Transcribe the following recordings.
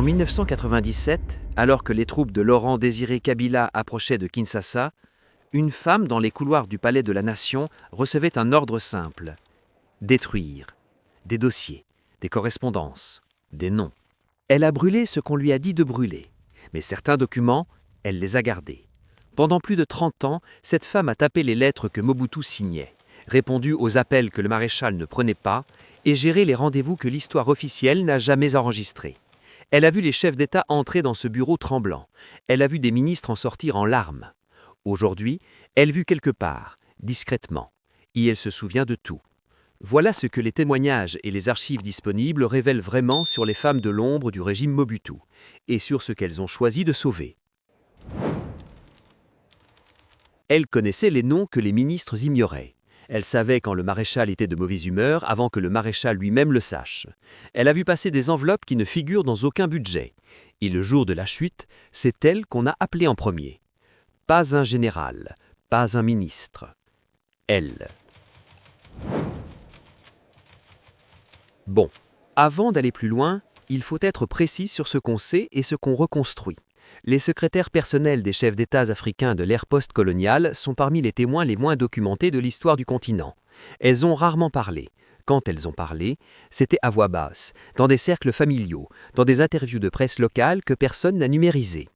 En 1997, alors que les troupes de Laurent Désiré Kabila approchaient de Kinshasa, une femme dans les couloirs du Palais de la Nation recevait un ordre simple: détruire des dossiers, des correspondances, des noms. Elle a brûlé ce qu'on lui a dit de brûler, mais certains documents, elle les a gardés. Pendant plus de 30 ans, cette femme a tapé les lettres que Mobutu signait, répondu aux appels que le maréchal ne prenait pas et géré les rendez-vous que l'histoire officielle n'a jamais enregistrés. Elle a vu les chefs d'État entrer dans ce bureau tremblant. Elle a vu des ministres en sortir en larmes. Aujourd'hui, elle vit quelque part, discrètement, et elle se souvient de tout. Voilà ce que les témoignages et les archives disponibles révèlent vraiment sur les femmes de l'ombre du régime Mobutu, et sur ce qu'elles ont choisi de sauver. Elle connaissait les noms que les ministres ignoraient. Elle savait quand le maréchal était de mauvaise humeur avant que le maréchal lui-même le sache. Elle a vu passer des enveloppes qui ne figurent dans aucun budget. Et le jour de la chute, c'est elle qu'on a appelée en premier. Pas un général, pas un ministre. Elle. Bon, avant d'aller plus loin, il faut être précis sur ce qu'on sait et ce qu'on reconstruit. Les secrétaires personnels des chefs d'État africains de l'ère post-coloniale sont parmi les témoins les moins documentés de l'histoire du continent. Elles ont rarement parlé. Quand elles ont parlé, c'était à voix basse, dans des cercles familiaux, dans des interviews de presse locale que personne n'a numérisées.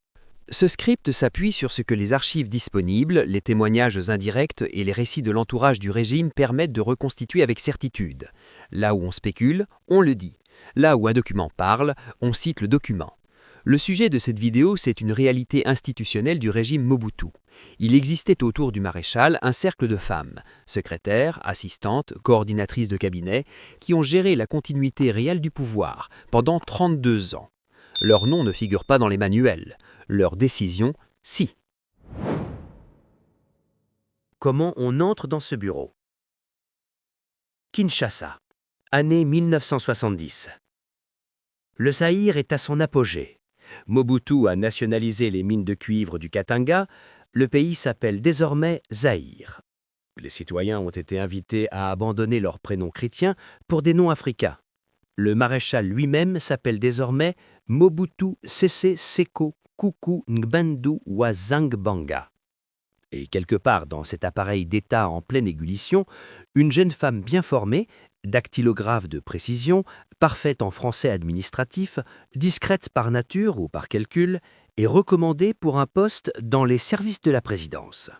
Ce script s'appuie sur ce que les archives disponibles, les témoignages indirects et les récits de l'entourage du régime permettent de reconstituer avec certitude. Là où on spécule, on le dit. Là où un document parle, on cite le document. Le sujet de cette vidéo, c'est une réalité institutionnelle du régime Mobutu. Il existait autour du maréchal un cercle de femmes, secrétaires, assistantes, coordinatrices de cabinet, qui ont géré la continuité réelle du pouvoir pendant 32 ans. Leurs noms ne figurent pas dans les manuels. Leurs décisions, si. Comment on entre dans ce bureau? Kinshasa, année 1970. Le Zaïre est à son apogée. Mobutu a nationalisé les mines de cuivre du Katanga. Le pays s'appelle désormais Zaïre. Les citoyens ont été invités à abandonner leur prénom chrétien pour des noms africains. Le maréchal lui-même s'appelle désormais Mobutu Sese Seko Kuku Ngbendu Wazangbanga. Et quelque part dans cet appareil d'État en pleine ébullition, une jeune femme bien formée, dactylographe de précision, parfaite en français administratif, discrète par nature ou par calcul, est recommandée pour un poste dans les services de la présidence.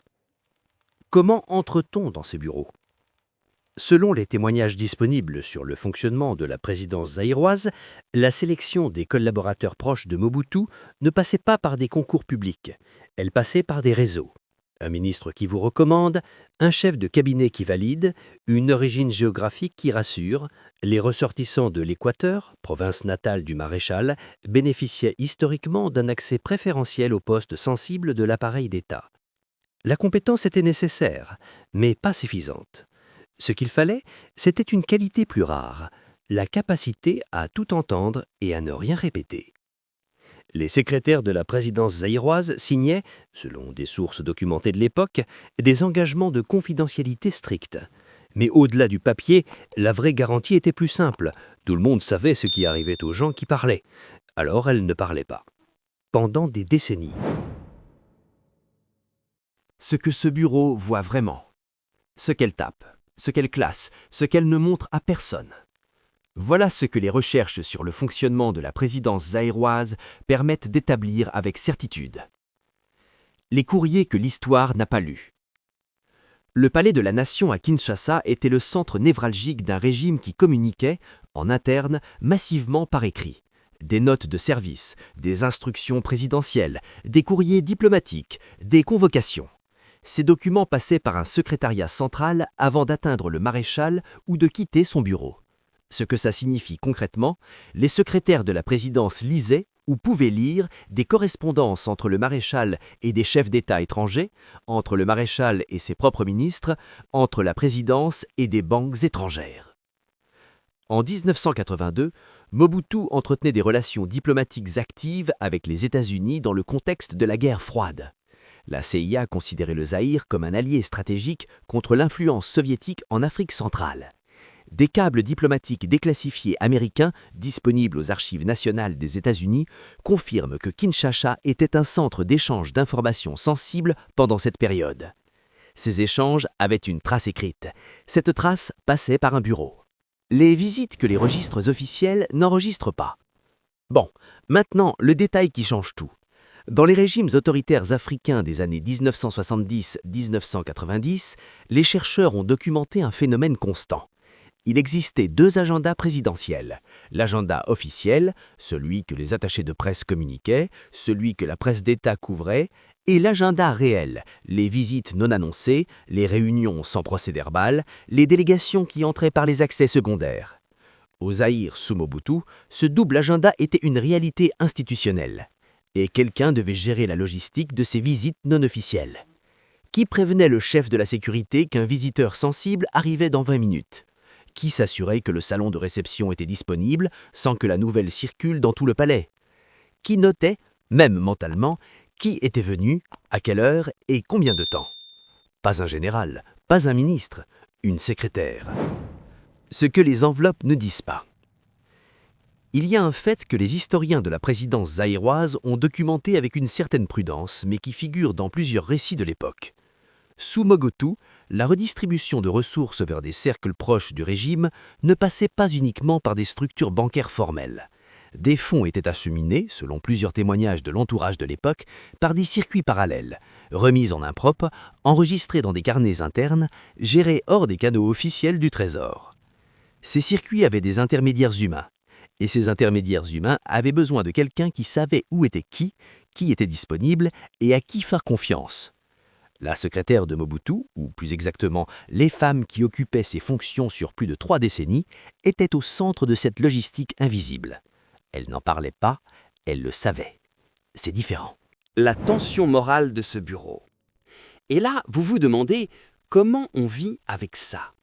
Comment entre-t-on dans ce bureau? Selon les témoignages disponibles sur le fonctionnement de la présidence zaïroise, la sélection des collaborateurs proches de Mobutu ne passait pas par des concours publics, elle passait par des réseaux. Un ministre qui vous recommande, un chef de cabinet qui valide, une origine géographique qui rassure, les ressortissants de l'Équateur, province natale du maréchal, bénéficiaient historiquement d'un accès préférentiel aux postes sensibles de l'appareil d'État. La compétence était nécessaire, mais pas suffisante. Ce qu'il fallait, c'était une qualité plus rare, la capacité à tout entendre et à ne rien répéter. Les secrétaires de la présidence zaïroise signaient, selon des sources documentées de l'époque, des engagements de confidentialité stricts. Mais au-delà du papier, la vraie garantie était plus simple. Tout le monde savait ce qui arrivait aux gens qui parlaient. Alors elles ne parlaient pas. Pendant des décennies. Ce que ce bureau voit vraiment. Ce qu'elle tape, ce qu'elle classe, ce qu'elle ne montre à personne. Voilà ce que les recherches sur le fonctionnement de la présidence zaïroise permettent d'établir avec certitude. Les courriers que l'histoire n'a pas lus. Le palais de la Nation à Kinshasa était le centre névralgique d'un régime qui communiquait, en interne, massivement par écrit. Des notes de service, des instructions présidentielles, des courriers diplomatiques, des convocations. Ces documents passaient par un secrétariat central avant d'atteindre le maréchal ou de quitter son bureau. Ce que ça signifie concrètement, les secrétaires de la présidence lisaient ou pouvaient lire des correspondances entre le maréchal et des chefs d'État étrangers, entre le maréchal et ses propres ministres, entre la présidence et des banques étrangères. En 1982, Mobutu entretenait des relations diplomatiques actives avec les États-Unis dans le contexte de la guerre froide. La CIA considérait le Zaïre comme un allié stratégique contre l'influence soviétique en Afrique centrale. Des câbles diplomatiques déclassifiés américains, disponibles aux archives nationales des États-Unis, confirment que Kinshasa était un centre d'échange d'informations sensibles pendant cette période. Ces échanges avaient une trace écrite. Cette trace passait par un bureau. Les visites que les registres officiels n'enregistrent pas. Bon, maintenant, le détail qui change tout. Dans les régimes autoritaires africains des années 1970-1990, les chercheurs ont documenté un phénomène constant. Il existait deux agendas présidentiels. L'agenda officiel, celui que les attachés de presse communiquaient, celui que la presse d'État couvrait, et l'agenda réel, les visites non annoncées, les réunions sans procès-verbal, les délégations qui entraient par les accès secondaires. Au Zaïre sous Mobutu, ce double agenda était une réalité institutionnelle. Et quelqu'un devait gérer la logistique de ces visites non officielles. Qui prévenait le chef de la sécurité qu'un visiteur sensible arrivait dans 20 minutes? Qui s'assurait que le salon de réception était disponible sans que la nouvelle circule dans tout le palais? Qui notait, même mentalement, qui était venu, à quelle heure et combien de temps? Pas un général, pas un ministre, une secrétaire. Ce que les enveloppes ne disent pas. Il y a un fait que les historiens de la présidence zaïroise ont documenté avec une certaine prudence, mais qui figure dans plusieurs récits de l'époque. Sous Mobutu, la redistribution de ressources vers des cercles proches du régime ne passait pas uniquement par des structures bancaires formelles. Des fonds étaient acheminés, selon plusieurs témoignages de l'entourage de l'époque, par des circuits parallèles, remis en main propre, enregistrés dans des carnets internes, gérés hors des canaux officiels du Trésor. Ces circuits avaient des intermédiaires humains, et ces intermédiaires humains avaient besoin de quelqu'un qui savait où était qui était disponible et à qui faire confiance. La secrétaire de Mobutu, ou plus exactement les femmes qui occupaient ces fonctions sur plus de 3 décennies, étaient au centre de cette logistique invisible. Elle n'en parlait pas, elle le savait. C'est différent. La tension morale de ce bureau. Et là, vous vous demandez comment on vit avec ça?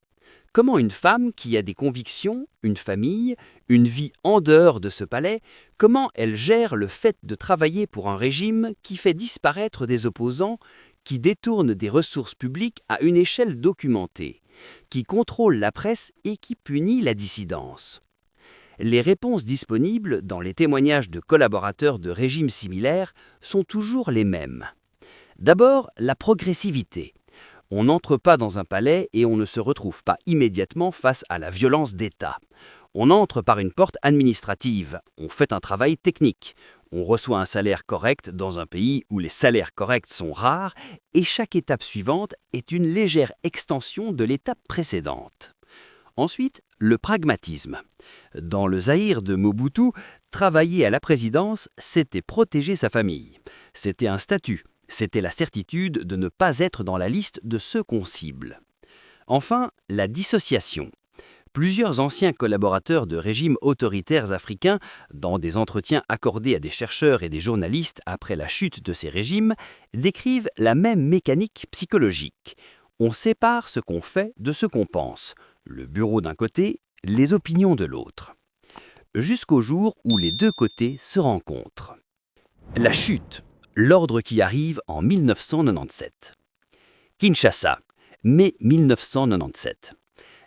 Comment une femme qui a des convictions, une famille, une vie en dehors de ce palais, comment elle gère le fait de travailler pour un régime qui fait disparaître des opposants, qui détourne des ressources publiques à une échelle documentée, qui contrôle la presse et qui punit la dissidence? Les réponses disponibles dans les témoignages de collaborateurs de régimes similaires sont toujours les mêmes. D'abord, la progressivité. On n'entre pas dans un palais et on ne se retrouve pas immédiatement face à la violence d'État. On entre par une porte administrative, on fait un travail technique, on reçoit un salaire correct dans un pays où les salaires corrects sont rares et chaque étape suivante est une légère extension de l'étape précédente. Ensuite, le pragmatisme. Dans le Zaïre de Mobutu, travailler à la présidence, c'était protéger sa famille. C'était un statut, c'était la certitude de ne pas être dans la liste de ceux qu'on cible. Enfin, la dissociation. Plusieurs anciens collaborateurs de régimes autoritaires africains, dans des entretiens accordés à des chercheurs et des journalistes après la chute de ces régimes, décrivent la même mécanique psychologique. On sépare ce qu'on fait de ce qu'on pense. Le bureau d'un côté, les opinions de l'autre. Jusqu'au jour où les deux côtés se rencontrent. La chute, l'ordre qui arrive en 1997. Kinshasa, mai 1997.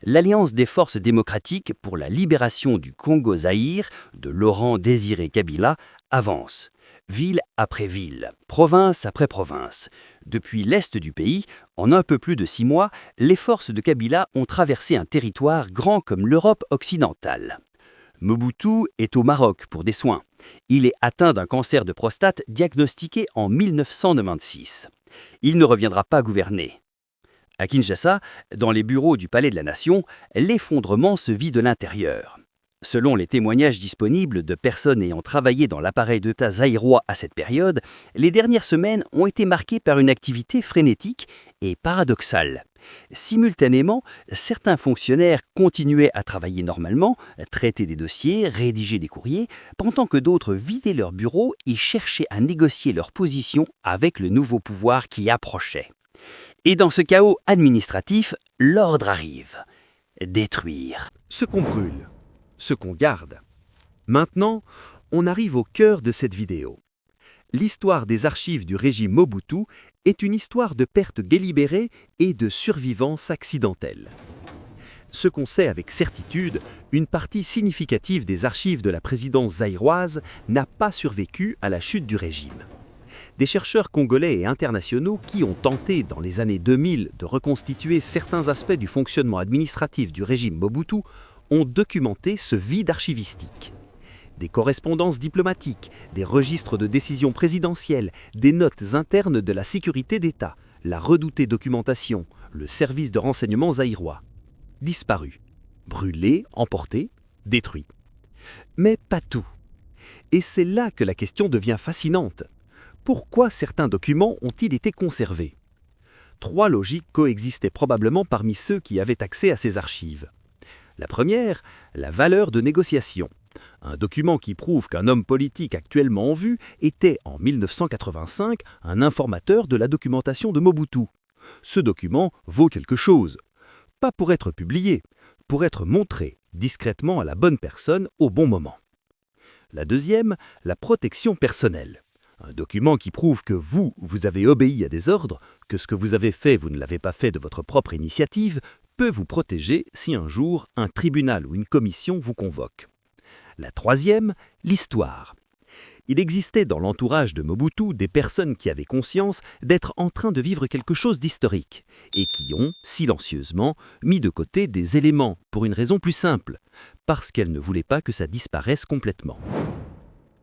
L'Alliance des forces démocratiques pour la libération du Congo-Zaïre de Laurent Désiré Kabila avance. Ville après ville, province après province. Depuis l'est du pays, en un peu plus de 6 mois, les forces de Kabila ont traversé un territoire grand comme l'Europe occidentale. Mobutu est au Maroc pour des soins. Il est atteint d'un cancer de prostate diagnostiqué en 1996. Il ne reviendra pas gouverner. À Kinshasa, dans les bureaux du Palais de la Nation, l'effondrement se vit de l'intérieur. Selon les témoignages disponibles de personnes ayant travaillé dans l'appareil d'État zaïrois à cette période, les dernières semaines ont été marquées par une activité frénétique et paradoxale. Simultanément, certains fonctionnaires continuaient à travailler normalement, traiter des dossiers, rédiger des courriers, pendant que d'autres vidaient leurs bureaux et cherchaient à négocier leur position avec le nouveau pouvoir qui approchait. Et dans ce chaos administratif, l'ordre arrive. Détruire. Ce qu'on brûle, ce qu'on garde. Maintenant, on arrive au cœur de cette vidéo. L'histoire des archives du régime Mobutu est une histoire de perte délibérée et de survivance accidentelle. Ce qu'on sait avec certitude, une partie significative des archives de la présidence zaïroise n'a pas survécu à la chute du régime. Des chercheurs congolais et internationaux qui ont tenté dans les années 2000 de reconstituer certains aspects du fonctionnement administratif du régime Mobutu ont documenté ce vide archivistique. Des correspondances diplomatiques, des registres de décisions présidentielles, des notes internes de la sécurité d'État, la redoutée documentation, le service de renseignement zaïrois. Disparus, brûlés, emportés, détruits. Mais pas tout. Et c'est là que la question devient fascinante. Pourquoi certains documents ont-ils été conservés? 3 logiques coexistaient probablement parmi ceux qui avaient accès à ces archives. La première, la valeur de négociation. Un document qui prouve qu'un homme politique actuellement en vue était, en 1985, un informateur de la documentation de Mobutu. Ce document vaut quelque chose. Pas pour être publié, pour être montré discrètement à la bonne personne au bon moment. La deuxième, la protection personnelle. Un document qui prouve que vous avez obéi à des ordres, que ce que vous avez fait, vous ne l'avez pas fait de votre propre initiative, peut vous protéger si un jour un tribunal ou une commission vous convoque. La troisième, l'histoire. Il existait dans l'entourage de Mobutu des personnes qui avaient conscience d'être en train de vivre quelque chose d'historique et qui ont, silencieusement, mis de côté des éléments pour une raison plus simple, parce qu'elles ne voulaient pas que ça disparaisse complètement.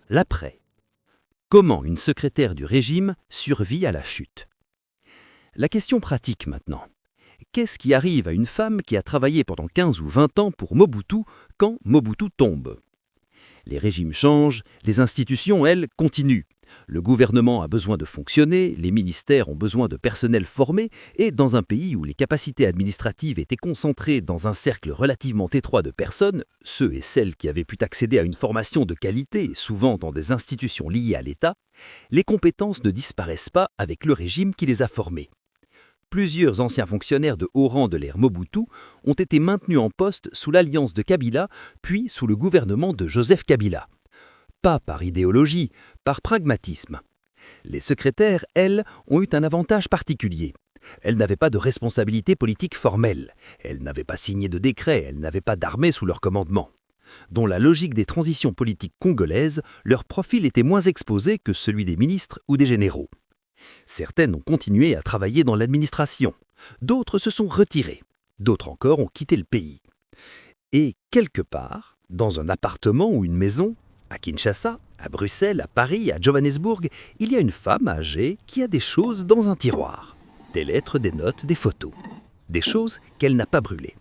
L'après. Comment une secrétaire du régime survit à la chute? La question pratique maintenant. Qu'est-ce qui arrive à une femme qui a travaillé pendant 15 ou 20 ans pour Mobutu quand Mobutu tombe? Les régimes changent, les institutions, elles, continuent. Le gouvernement a besoin de fonctionner, les ministères ont besoin de personnel formé, et dans un pays où les capacités administratives étaient concentrées dans un cercle relativement étroit de personnes, ceux et celles qui avaient pu accéder à une formation de qualité, souvent dans des institutions liées à l'État, les compétences ne disparaissent pas avec le régime qui les a formées. Plusieurs anciens fonctionnaires de haut rang de l'ère Mobutu ont été maintenus en poste sous l'alliance de Kabila, puis sous le gouvernement de Joseph Kabila. Pas par idéologie, par pragmatisme. Les secrétaires, elles, ont eu un avantage particulier. Elles n'avaient pas de responsabilité politique formelle. Elles n'avaient pas signé de décret, elles n'avaient pas d'armée sous leur commandement. Dans la logique des transitions politiques congolaises, leur profil était moins exposé que celui des ministres ou des généraux. Certaines ont continué à travailler dans l'administration, d'autres se sont retirées, d'autres encore ont quitté le pays. Et quelque part, dans un appartement ou une maison, à Kinshasa, à Bruxelles, à Paris, à Johannesburg, il y a une femme âgée qui a des choses dans un tiroir. Des lettres, des notes, des photos. Des choses qu'elle n'a pas brûlées.